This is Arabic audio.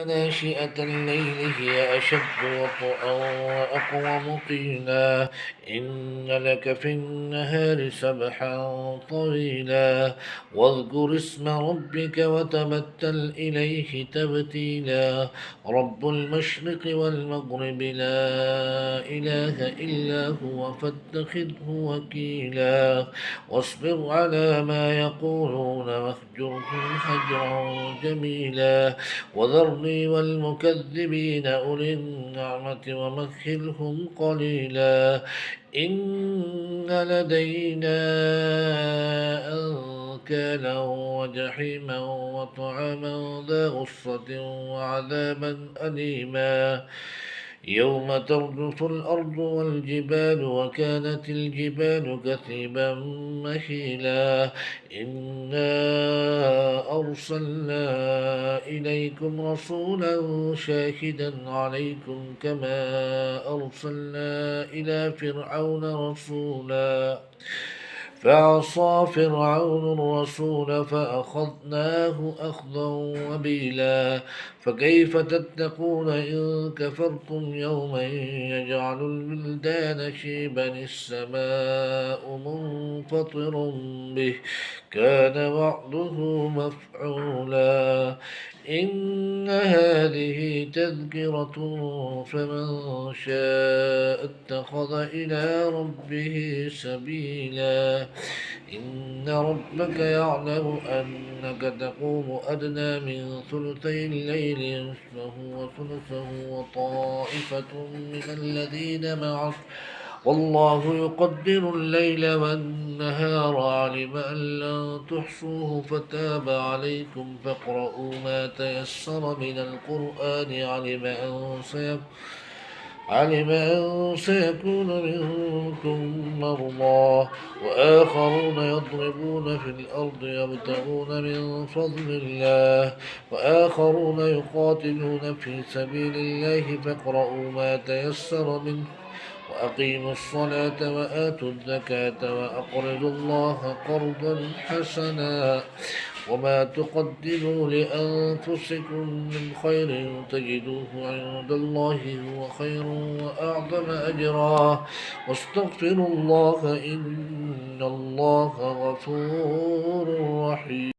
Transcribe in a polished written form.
ناشئة الليل هي أشد وطئا وأقوم قيلا إن لك في النهار سبحا طويلا واذكر اسم ربك وتبتل إليه تبتيلا رب المشرق والمغرب لا إله إلا هو فاتخذه وكيلا واصبر على ما يقولون واهجرهم هجرا جميلا وذرني والمكذبين أولي النعمة ومهلهم قليلا إن لدينا أنكالا وجحيما وطعاما ذا غصة وعذابا أليما يوم ترجف الأرض والجبال وكانت الجبال كثيبا مهيلا إنا أرسلنا إليكم رسولا شاهدا عليكم كما أرسلنا إلى فرعون رسولا فعصى فرعون الرسول فأخذناه أخذا وبيلا فكيف تتقون إن كفرتم يوما يجعل الولدان شيبا السماء منفطر به كان وعده مفعولا إن هذه تذكرة فمن شاء اتخذ إلى ربه سبيلا إن ربك يعلم أنك تقوم أدنى من ثلثي الليل نصفه وثلثه وطائفة من الذين معك والله يقدر الليل والنهار علم أن لن تحصوه فتاب عليكم فاقرؤوا ما تيسر من القرآن علم أن سيكون منكم مرضى وآخرون يضربون في الأرض يبتغون من فضل الله وآخرون يقاتلون في سبيل الله فاقرؤوا ما تيسر منه وأقيموا الصلاة وآتوا الزكاة وأقرضوا الله قرضا حسنا وما تقدموا لأنفسكم من خير تجدوه عند الله هو خير وأعظم أجرا واستغفروا الله إن الله غفور رحيم.